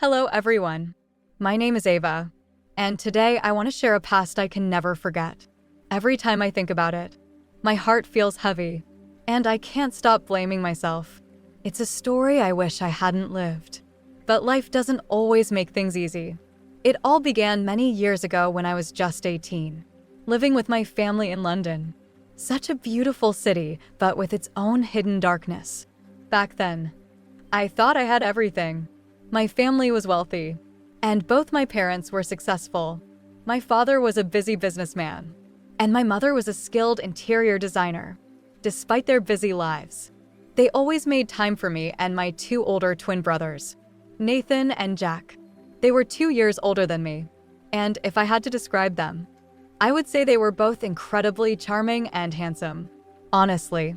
Hello, everyone. My name is Ava, and today I want to share a past I can never forget. Every time I think about it, my heart feels heavy, and I can't stop blaming myself. It's a story I wish I hadn't lived. But life doesn't always make things easy. It all began many years ago when I was just 18, living with my family in London. Such a beautiful city, but with its own hidden darkness. Back then, I thought I had everything. My family was wealthy, and both my parents were successful. My father was a busy businessman, and my mother was a skilled interior designer. Despite their busy lives, they always made time for me and my two older twin brothers, Nathan and Jack. They were 2 years older than me, and if I had to describe them, I would say they were both incredibly charming and handsome. Honestly,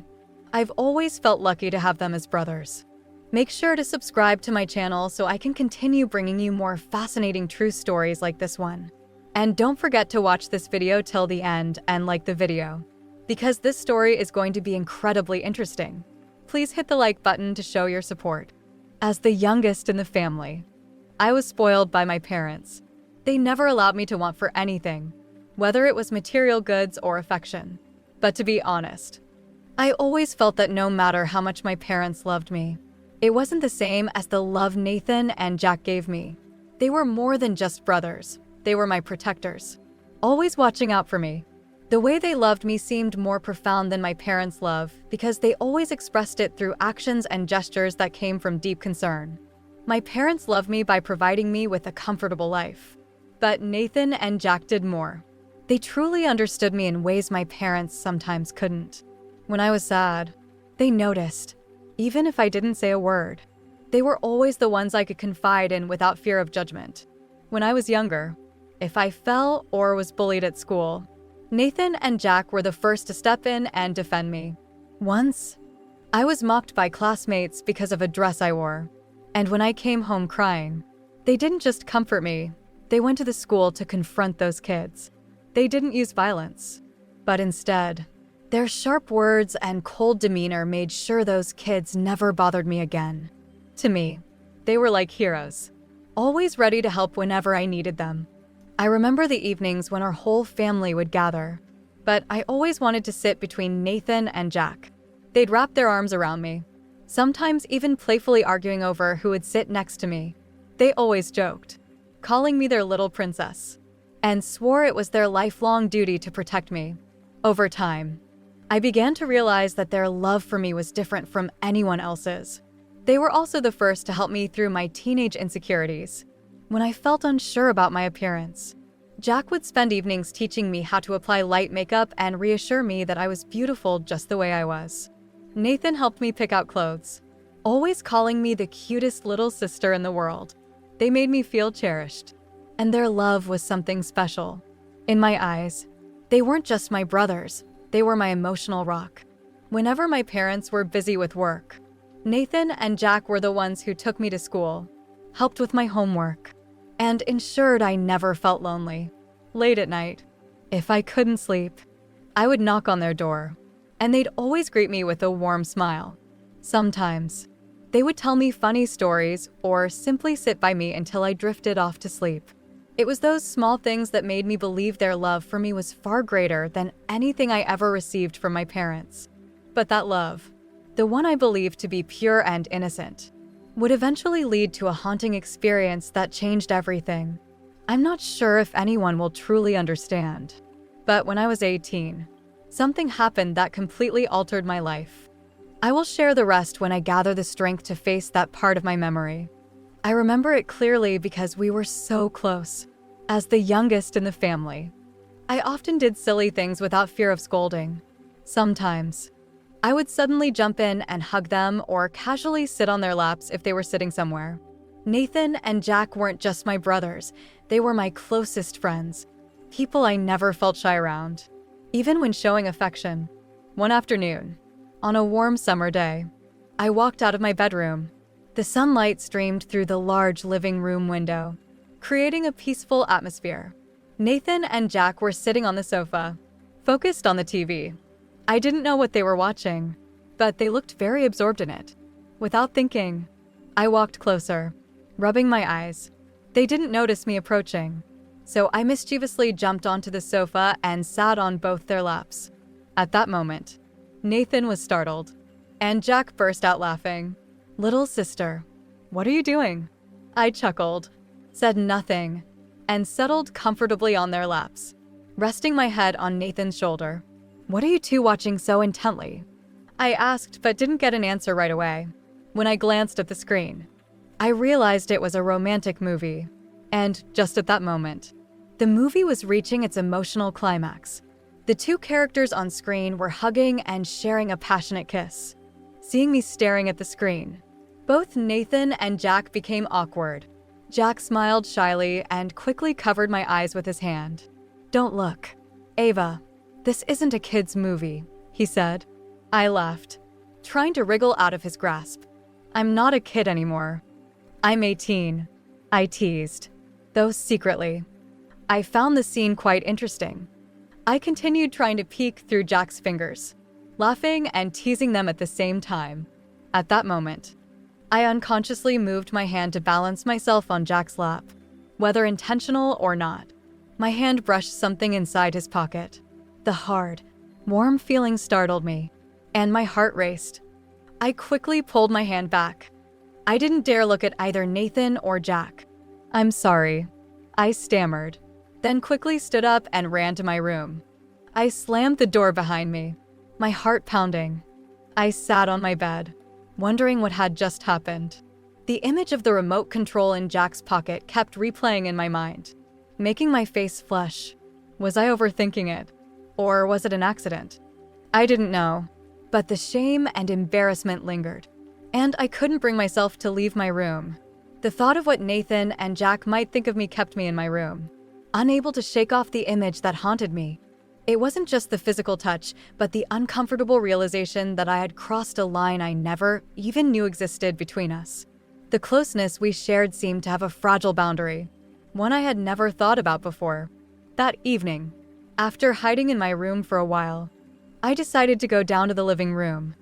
I've always felt lucky to have them as brothers. Make sure to subscribe to my channel so I can continue bringing you more fascinating true stories like this one. And don't forget to watch this video till the end and like the video, because this story is going to be incredibly interesting. Please hit the like button to show your support. As the youngest in the family, I was spoiled by my parents. They never allowed me to want for anything, whether it was material goods or affection. But to be honest, I always felt that no matter how much my parents loved me, it wasn't the same as the love Nathan and Jack gave me. They were more than just brothers. They were my protectors, always watching out for me. The way they loved me seemed more profound than my parents' love because they always expressed it through actions and gestures that came from deep concern. My parents loved me by providing me with a comfortable life. But Nathan and Jack did more. They truly understood me in ways my parents sometimes couldn't. When I was sad, they noticed. Even if I didn't say a word, they were always the ones I could confide in without fear of judgment. When I was younger, if I fell or was bullied at school, Nathan and Jack were the first to step in and defend me. Once, I was mocked by classmates because of a dress I wore, and when I came home crying, they didn't just comfort me, they went to the school to confront those kids. They didn't use violence, but instead, their sharp words and cold demeanor made sure those kids never bothered me again. To me, they were like heroes, always ready to help whenever I needed them. I remember the evenings when our whole family would gather, but I always wanted to sit between Nathan and Jack. They'd wrap their arms around me, sometimes even playfully arguing over who would sit next to me. They always joked, calling me their little princess, and swore it was their lifelong duty to protect me. Over time, I began to realize that their love for me was different from anyone else's. They were also the first to help me through my teenage insecurities. When I felt unsure about my appearance, Jack would spend evenings teaching me how to apply light makeup and reassure me that I was beautiful just the way I was. Nathan helped me pick out clothes, always calling me the cutest little sister in the world. They made me feel cherished, and their love was something special. In my eyes, they weren't just my brothers. They were my emotional rock. Whenever my parents were busy with work, Nathan and Jack were the ones who took me to school, helped with my homework, and ensured I never felt lonely. Late at night, if I couldn't sleep, I would knock on their door, and they'd always greet me with a warm smile. Sometimes, they would tell me funny stories or simply sit by me until I drifted off to sleep. It was those small things that made me believe their love for me was far greater than anything I ever received from my parents. But that love, the one I believed to be pure and innocent, would eventually lead to a haunting experience that changed everything. I'm not sure if anyone will truly understand, but when I was 18, something happened that completely altered my life. I will share the rest when I gather the strength to face that part of my memory. I remember it clearly because we were so close. As the youngest in the family, I often did silly things without fear of scolding. Sometimes, I would suddenly jump in and hug them or casually sit on their laps if they were sitting somewhere. Nathan and Jack weren't just my brothers, they were my closest friends, people I never felt shy around, even when showing affection. One afternoon, on a warm summer day, I walked out of my bedroom. The sunlight streamed through the large living room window, creating a peaceful atmosphere. Nathan and Jack were sitting on the sofa, focused on the TV. I didn't know what they were watching, but they looked very absorbed in it. Without thinking, I walked closer, rubbing my eyes. They didn't notice me approaching, so I mischievously jumped onto the sofa and sat on both their laps. At that moment, Nathan was startled, and Jack burst out laughing. "Little sister, what are you doing?" I chuckled, said nothing, and settled comfortably on their laps, resting my head on Nathan's shoulder. "What are you two watching so intently?" I asked, but didn't get an answer right away. When I glanced at the screen, I realized it was a romantic movie, and just at that moment, the movie was reaching its emotional climax. The two characters on screen were hugging and sharing a passionate kiss. Seeing me staring at the screen, both Nathan and Jack became awkward. Jack smiled shyly and quickly covered my eyes with his hand. "Don't look. Ava, this isn't a kid's movie," he said. I laughed, trying to wriggle out of his grasp. "I'm not a kid anymore. I'm 18, I teased, though secretly. I found the scene quite interesting. I continued trying to peek through Jack's fingers, laughing and teasing them at the same time. At that moment, I unconsciously moved my hand to balance myself on Jack's lap. Whether intentional or not, my hand brushed something inside his pocket. The hard, warm feeling startled me, and my heart raced. I quickly pulled my hand back. I didn't dare look at either Nathan or Jack. "I'm sorry," I stammered, then quickly stood up and ran to my room. I slammed the door behind me, my heart pounding. I sat on my bed, wondering what had just happened. The image of the remote control in Jack's pocket kept replaying in my mind, making my face flush. Was I overthinking it? Or was it an accident? I didn't know, but the shame and embarrassment lingered, and I couldn't bring myself to leave my room. The thought of what Nathan and Jack might think of me kept me in my room, unable to shake off the image that haunted me. It wasn't just the physical touch, but the uncomfortable realization that I had crossed a line I never even knew existed between us. The closeness we shared seemed to have a fragile boundary, one I had never thought about before. That evening, after hiding in my room for a while, I decided to go down to the living room.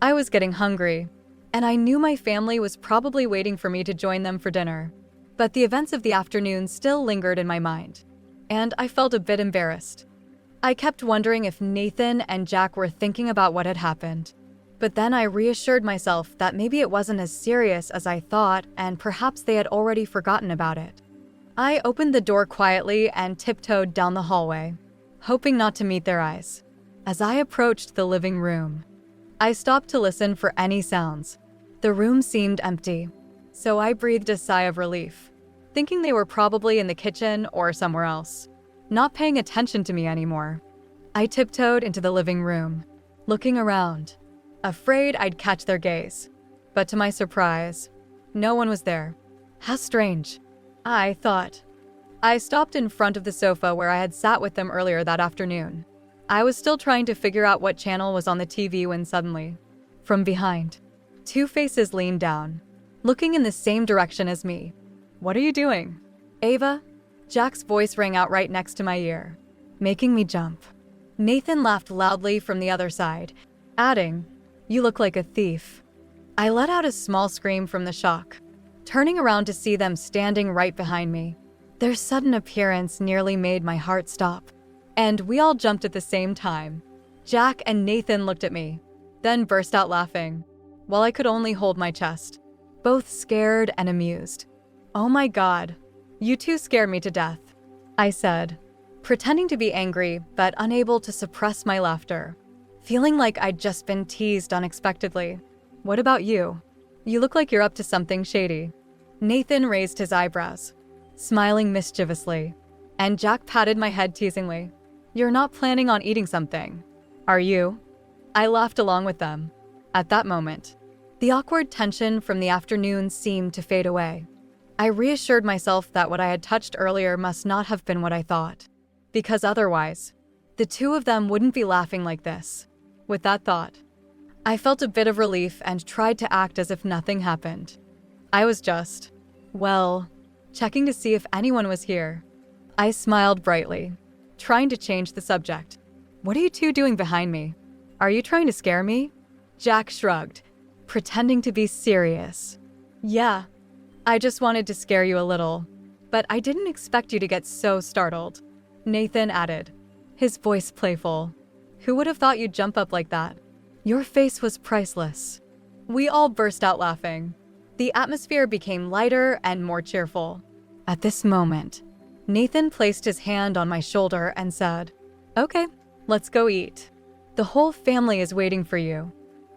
I was getting hungry, and I knew my family was probably waiting for me to join them for dinner. But the events of the afternoon still lingered in my mind, and I felt a bit embarrassed. I kept wondering if Nathan and Jack were thinking about what had happened. But then I reassured myself that maybe it wasn't as serious as I thought, and perhaps they had already forgotten about it. I opened the door quietly and tiptoed down the hallway, hoping not to meet their eyes. As I approached the living room, I stopped to listen for any sounds. The room seemed empty, so I breathed a sigh of relief, thinking they were probably in the kitchen or somewhere else, not paying attention to me anymore. I tiptoed into the living room, looking around, afraid I'd catch their gaze. But to my surprise, no one was there. How strange, I thought. I stopped in front of the sofa where I had sat with them earlier that afternoon. I was still trying to figure out what channel was on the TV when suddenly, from behind, two faces leaned down, looking in the same direction as me. "What are you doing?" "Ava?" Jack's voice rang out right next to my ear, making me jump. Nathan laughed loudly from the other side, adding, "You look like a thief." I let out a small scream from the shock, turning around to see them standing right behind me. Their sudden appearance nearly made my heart stop, and we all jumped at the same time. Jack and Nathan looked at me, then burst out laughing, while I could only hold my chest, both scared and amused. "Oh my God, you two scared me to death," I said, pretending to be angry but unable to suppress my laughter, feeling like I'd just been teased unexpectedly. "What about you? You look like you're up to something shady." Nathan raised his eyebrows, smiling mischievously, and Jack patted my head teasingly. "You're not planning on eating something, are you?" I laughed along with them. At that moment, the awkward tension from the afternoon seemed to fade away. I reassured myself that what I had touched earlier must not have been what I thought, because otherwise, the two of them wouldn't be laughing like this. With that thought, I felt a bit of relief and tried to act as if nothing happened. I was just, checking to see if anyone was here. I smiled brightly, trying to change the subject. "What are you two doing behind me? Are you trying to scare me?" Jack shrugged, pretending to be serious. "Yeah, I just wanted to scare you a little, but I didn't expect you to get so startled," Nathan added, his voice playful. "Who would have thought you'd jump up like that? Your face was priceless." We all burst out laughing. The atmosphere became lighter and more cheerful. At this moment, Nathan placed his hand on my shoulder and said, "Okay, let's go eat. The whole family is waiting for you."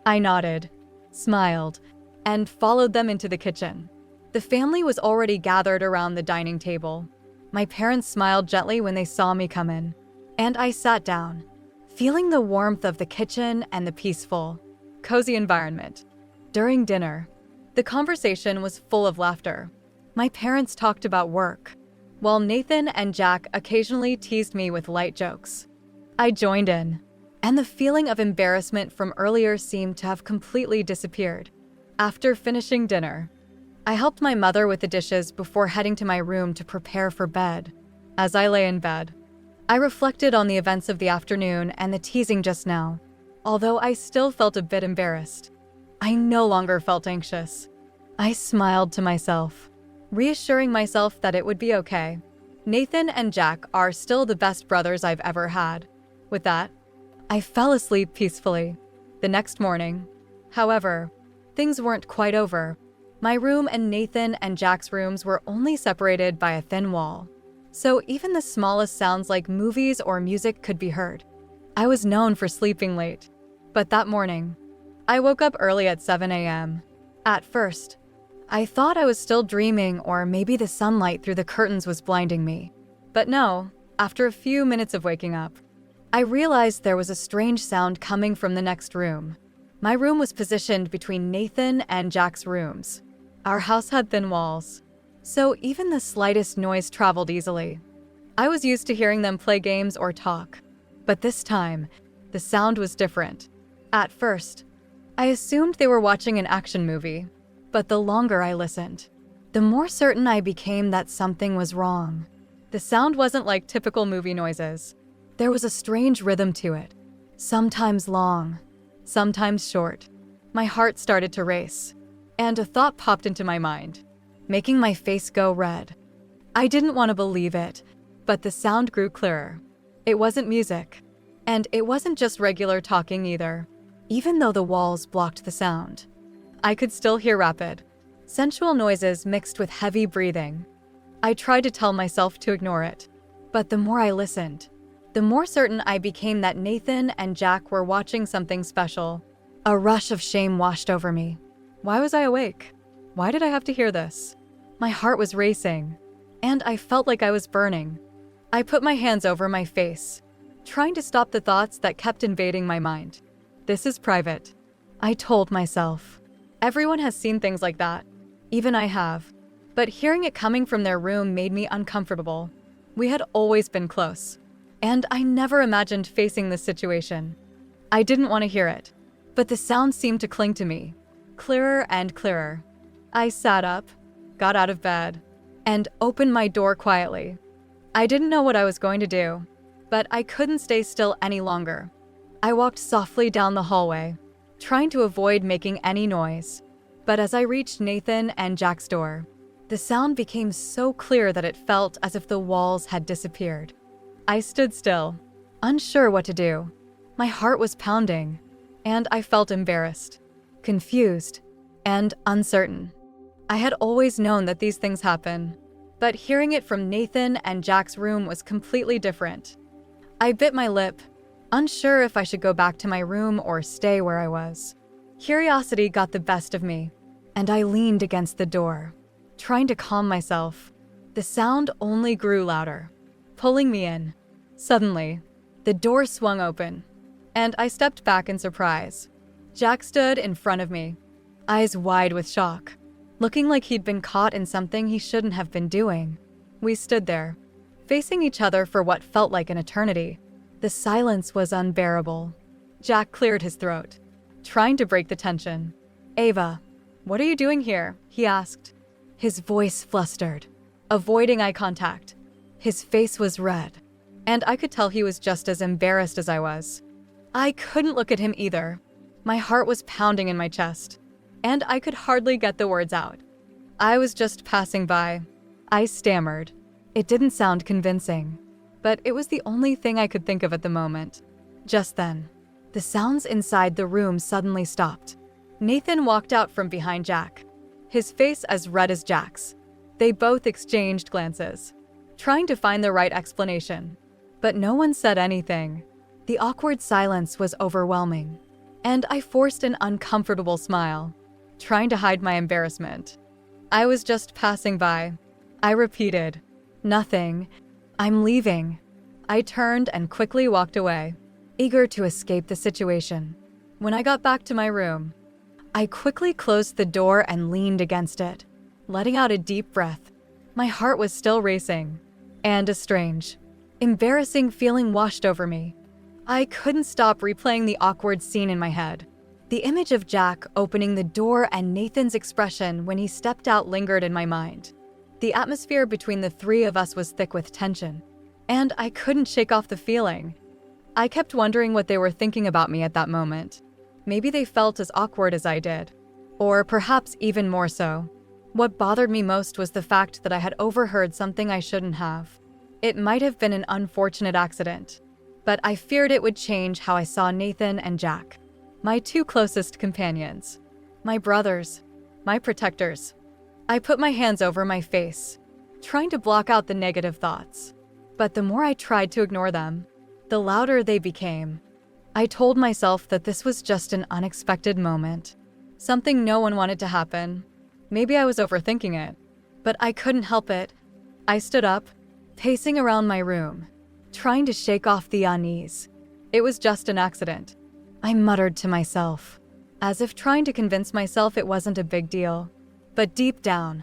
I nodded, smiled, and followed them into the kitchen. The family was already gathered around the dining table. My parents smiled gently when they saw me come in, and I sat down, feeling the warmth of the kitchen and the peaceful, cozy environment. During dinner, the conversation was full of laughter. My parents talked about work, while Nathan and Jack occasionally teased me with light jokes. I joined in, and the feeling of embarrassment from earlier seemed to have completely disappeared. After finishing dinner, I helped my mother with the dishes before heading to my room to prepare for bed. As I lay in bed, I reflected on the events of the afternoon and the teasing just now. Although I still felt a bit embarrassed, I no longer felt anxious. I smiled to myself, reassuring myself that it would be okay. Nathan and Jack are still the best brothers I've ever had. With that, I fell asleep peacefully. The next morning, however, things weren't quite over. My room and Nathan and Jack's rooms were only separated by a thin wall, so even the smallest sounds like movies or music could be heard. I was known for sleeping late, but that morning, I woke up early at 7 a.m. At first, I thought I was still dreaming, or maybe the sunlight through the curtains was blinding me. But no, after a few minutes of waking up, I realized there was a strange sound coming from the next room. My room was positioned between Nathan and Jack's rooms. Our house had thin walls, so even the slightest noise traveled easily. I was used to hearing them play games or talk, but this time, the sound was different. At first, I assumed they were watching an action movie, but the longer I listened, the more certain I became that something was wrong. The sound wasn't like typical movie noises. There was a strange rhythm to it, sometimes long, sometimes short. My heart started to race, and a thought popped into my mind, making my face go red. I didn't want to believe it, but the sound grew clearer. It wasn't music, and it wasn't just regular talking either. Even though the walls blocked the sound, I could still hear rapid, sensual noises mixed with heavy breathing. I tried to tell myself to ignore it, but the more I listened, the more certain I became that Nathan and Jack were watching something special. A rush of shame washed over me. Why was I awake? Why did I have to hear this? My heart was racing, and I felt like I was burning. I put my hands over my face, trying to stop the thoughts that kept invading my mind. This is private, I told myself. Everyone has seen things like that. Even I have. But hearing it coming from their room made me uncomfortable. We had always been close, and I never imagined facing this situation. I didn't want to hear it, but the sound seemed to cling to me, clearer and clearer. I sat up, got out of bed, and opened my door quietly. I didn't know what I was going to do, but I couldn't stay still any longer. I walked softly down the hallway, trying to avoid making any noise. But as I reached Nathan and Jack's door, the sound became so clear that it felt as if the walls had disappeared. I stood still, unsure what to do. My heart was pounding, and I felt embarrassed, confused, and uncertain. I had always known that these things happen, but hearing it from Nathan and Jack's room was completely different. I bit my lip, unsure if I should go back to my room or stay where I was. Curiosity got the best of me, and I leaned against the door, trying to calm myself. The sound only grew louder, pulling me in. Suddenly, the door swung open, and I stepped back in surprise. Jack stood in front of me, eyes wide with shock, looking like he'd been caught in something he shouldn't have been doing. We stood there, facing each other for what felt like an eternity. The silence was unbearable. Jack cleared his throat, trying to break the tension. "Ava, what are you doing here?" he asked. His voice flustered, avoiding eye contact. His face was red, and I could tell he was just as embarrassed as I was. I couldn't look at him either. My heart was pounding in my chest, and I could hardly get the words out. I was just passing by. I stammered. It didn't sound convincing, but it was the only thing I could think of at the moment. Just then, the sounds inside the room suddenly stopped. Nathan walked out from behind Jack, his face as red as Jack's. They both exchanged glances, trying to find the right explanation, but no one said anything. The awkward silence was overwhelming, and I forced an uncomfortable smile, trying to hide my embarrassment. I was just passing by. I repeated, "Nothing. I'm leaving." I turned and quickly walked away, eager to escape the situation. When I got back to my room, I quickly closed the door and leaned against it, letting out a deep breath. My heart was still racing, and a strange, embarrassing feeling washed over me. I couldn't stop replaying the awkward scene in my head. The image of Jack opening the door and Nathan's expression when he stepped out lingered in my mind. The atmosphere between the three of us was thick with tension, and I couldn't shake off the feeling. I kept wondering what they were thinking about me at that moment. Maybe they felt as awkward as I did, or perhaps even more so. What bothered me most was the fact that I had overheard something I shouldn't have. It might have been an unfortunate accident, but I feared it would change how I saw Nathan and Jack, my two closest companions, my brothers, my protectors. I put my hands over my face, trying to block out the negative thoughts. But the more I tried to ignore them, the louder they became. I told myself that this was just an unexpected moment, something no one wanted to happen. Maybe I was overthinking it, but I couldn't help it. I stood up, pacing around my room, trying to shake off the unease. It was just an accident, I muttered to myself, as if trying to convince myself it wasn't a big deal. But deep down,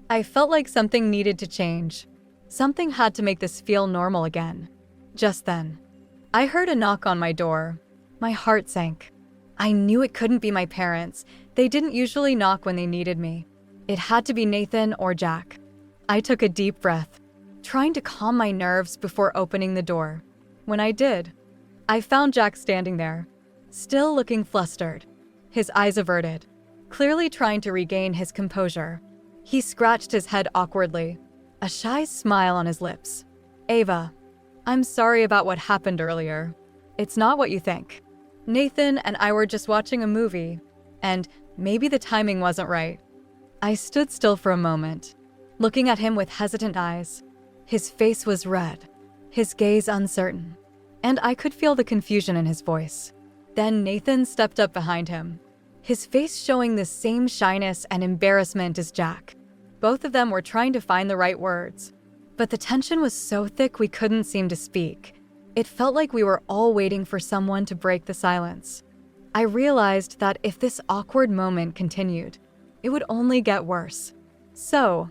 I felt like something needed to change. Something had to make this feel normal again. Just then, I heard a knock on my door. My heart sank. I knew it couldn't be my parents. They didn't usually knock when they needed me. It had to be Nathan or Jack. I took a deep breath, trying to calm my nerves before opening the door. When I did, I found Jack standing there, still looking flustered, his eyes averted, clearly trying to regain his composure. He scratched his head awkwardly, a shy smile on his lips. "Ava, I'm sorry about what happened earlier. It's not what you think. Nathan and I were just watching a movie, and maybe the timing wasn't right." I stood still for a moment, looking at him with hesitant eyes. His face was red, his gaze uncertain, and I could feel the confusion in his voice. Then Nathan stepped up behind him, his face showing the same shyness and embarrassment as Jack. Both of them were trying to find the right words, but the tension was so thick we couldn't seem to speak. It felt like we were all waiting for someone to break the silence. I realized that if this awkward moment continued, it would only get worse. So,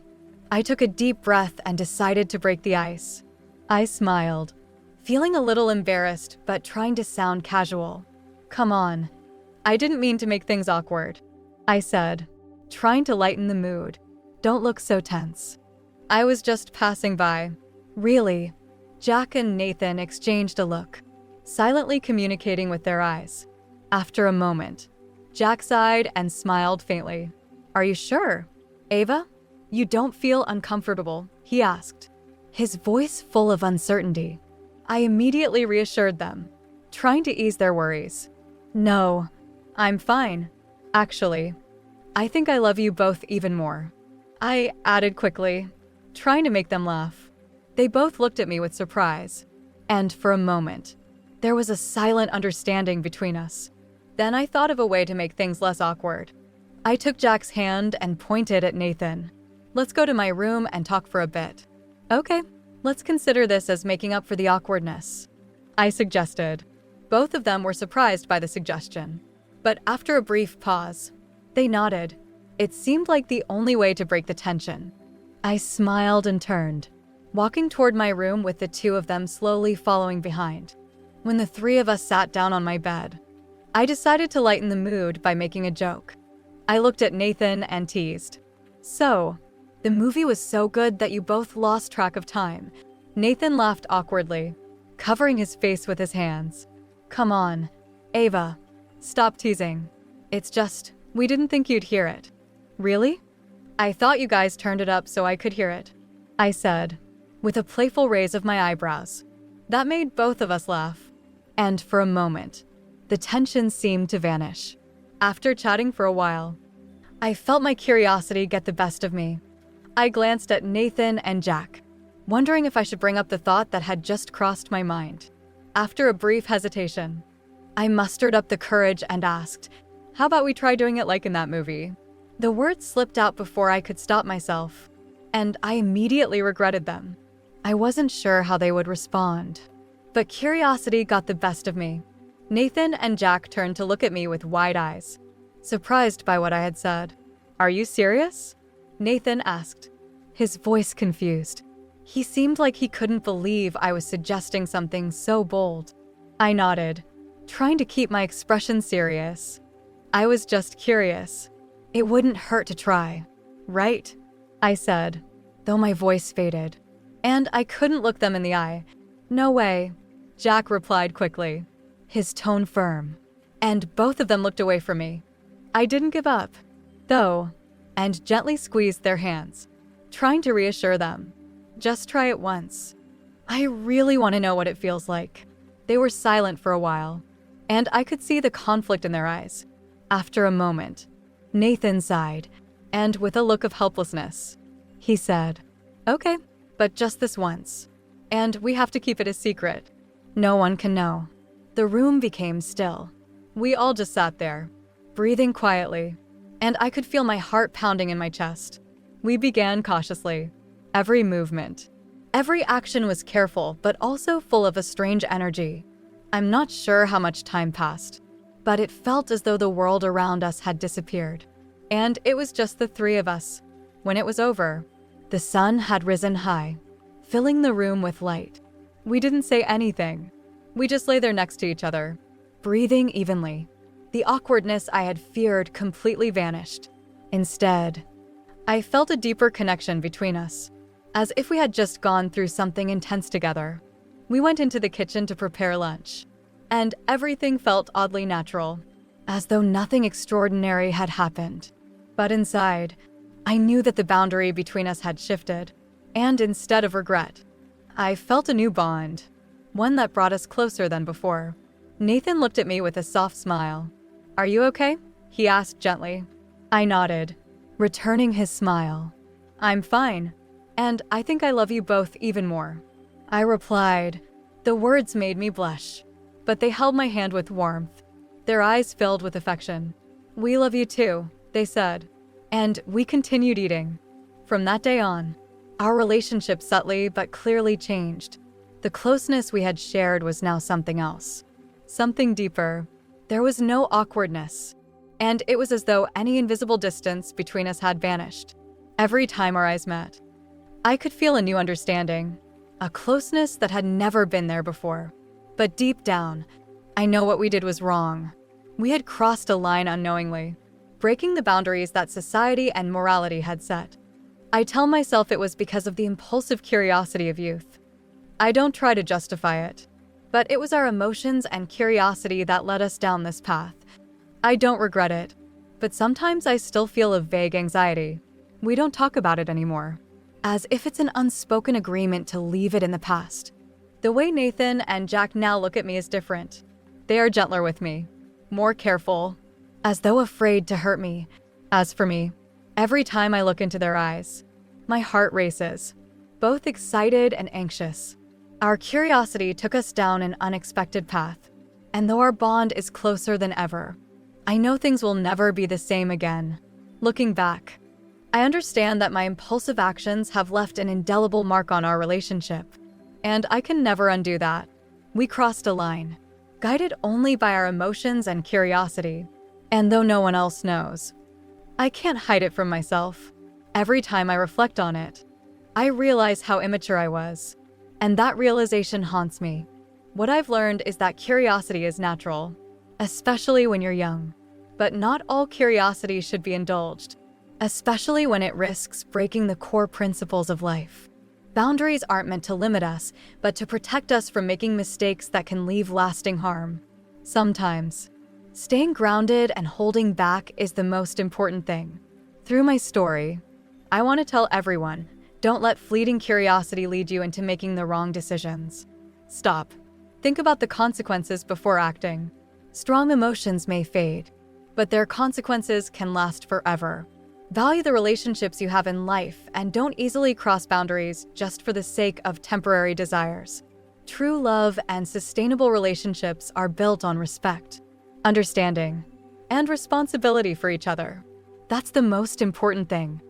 I took a deep breath and decided to break the ice. I smiled, feeling a little embarrassed but trying to sound casual. "Come on. I didn't mean to make things awkward," I said, trying to lighten the mood. "Don't look so tense. I was just passing by." "Really?" Jack and Nathan exchanged a look, silently communicating with their eyes. After a moment, Jack sighed and smiled faintly. "Are you sure, Ava? You don't feel uncomfortable?" he asked, his voice full of uncertainty. I immediately reassured them, trying to ease their worries. "No, I'm fine. Actually, I think I love you both even more," I added quickly, trying to make them laugh. They both looked at me with surprise, and for a moment, there was a silent understanding between us. Then I thought of a way to make things less awkward. I took Jack's hand and pointed at Nathan. "Let's go to my room and talk for a bit." "Okay, let's consider this as making up for the awkwardness," I suggested. Both of them were surprised by the suggestion, but after a brief pause, they nodded. It seemed like the only way to break the tension. I smiled and turned, walking toward my room with the two of them slowly following behind. When the three of us sat down on my bed, I decided to lighten the mood by making a joke. I looked at Nathan and teased, "So, the movie was so good that you both lost track of time." Nathan laughed awkwardly, covering his face with his hands. "Come on, Ava, stop teasing. It's just, we didn't think you'd hear it." "Really?" I thought you guys turned it up so I could hear it, I said, with a playful raise of my eyebrows. That made both of us laugh. And for a moment, the tension seemed to vanish. After chatting for a while, I felt my curiosity get the best of me. I glanced at Nathan and Jack, wondering if I should bring up the thought that had just crossed my mind. After a brief hesitation, I mustered up the courage and asked, "How about we try doing it like in that movie?" The words slipped out before I could stop myself, and I immediately regretted them. I wasn't sure how they would respond, but curiosity got the best of me. Nathan and Jack turned to look at me with wide eyes, surprised by what I had said. "Are you serious?" Nathan asked, his voice confused. He seemed like he couldn't believe I was suggesting something so bold. I nodded, trying to keep my expression serious. I was just curious. It wouldn't hurt to try, right? I said, though my voice faded. And I couldn't look them in the eye. "No way," Jack replied quickly, his tone firm, and both of them looked away from me. I didn't give up, though, and gently squeezed their hands, trying to reassure them. "Just try it once. I really want to know what it feels like." They were silent for a while, and I could see the conflict in their eyes. After a moment, Nathan sighed, and with a look of helplessness, he said, "Okay, but just this once. And we have to keep it a secret. No one can know." The room became still. We all just sat there, breathing quietly, and I could feel my heart pounding in my chest. We began cautiously. Every movement, every action was careful, but also full of a strange energy. I'm not sure how much time passed, but it felt as though the world around us had disappeared. And it was just the three of us. When it was over, the sun had risen high, filling the room with light. We didn't say anything. We just lay there next to each other, breathing evenly. The awkwardness I had feared completely vanished. Instead, I felt a deeper connection between us, as if we had just gone through something intense together. We went into the kitchen to prepare lunch, and everything felt oddly natural, as though nothing extraordinary had happened. But inside, I knew that the boundary between us had shifted, and instead of regret, I felt a new bond, one that brought us closer than before. Nathan looked at me with a soft smile. "Are you okay?" he asked gently. I nodded, returning his smile. "I'm fine, and I think I love you both even more," I replied. The words made me blush, but they held my hand with warmth. Their eyes filled with affection. "We love you too," they said, and we continued eating. From that day on, our relationship subtly but clearly changed. The closeness we had shared was now something else, something deeper. There was no awkwardness, and it was as though any invisible distance between us had vanished. Every time our eyes met, I could feel a new understanding, a closeness that had never been there before. But deep down, I know what we did was wrong. We had crossed a line unknowingly, breaking the boundaries that society and morality had set. I tell myself it was because of the impulsive curiosity of youth. I don't try to justify it, but it was our emotions and curiosity that led us down this path. I don't regret it, but sometimes I still feel a vague anxiety. We don't talk about it anymore, as if it's an unspoken agreement to leave it in the past. The way Nathan and Jack now look at me is different. They are gentler with me, more careful, as though afraid to hurt me. As for me, every time I look into their eyes, my heart races, both excited and anxious. Our curiosity took us down an unexpected path, and though our bond is closer than ever, I know things will never be the same again. Looking back, I understand that my impulsive actions have left an indelible mark on our relationship, and I can never undo that. We crossed a line, guided only by our emotions and curiosity, and though no one else knows, I can't hide it from myself. Every time I reflect on it, I realize how immature I was, and that realization haunts me. What I've learned is that curiosity is natural, especially when you're young, but not all curiosity should be indulged, especially when it risks breaking the core principles of life. Boundaries aren't meant to limit us, but to protect us from making mistakes that can leave lasting harm. Sometimes, staying grounded and holding back is the most important thing. Through my story, I want to tell everyone, don't let fleeting curiosity lead you into making the wrong decisions. Stop. Think about the consequences before acting. Strong emotions may fade, but their consequences can last forever. Value the relationships you have in life and don't easily cross boundaries just for the sake of temporary desires. True love and sustainable relationships are built on respect, understanding, and responsibility for each other. That's the most important thing.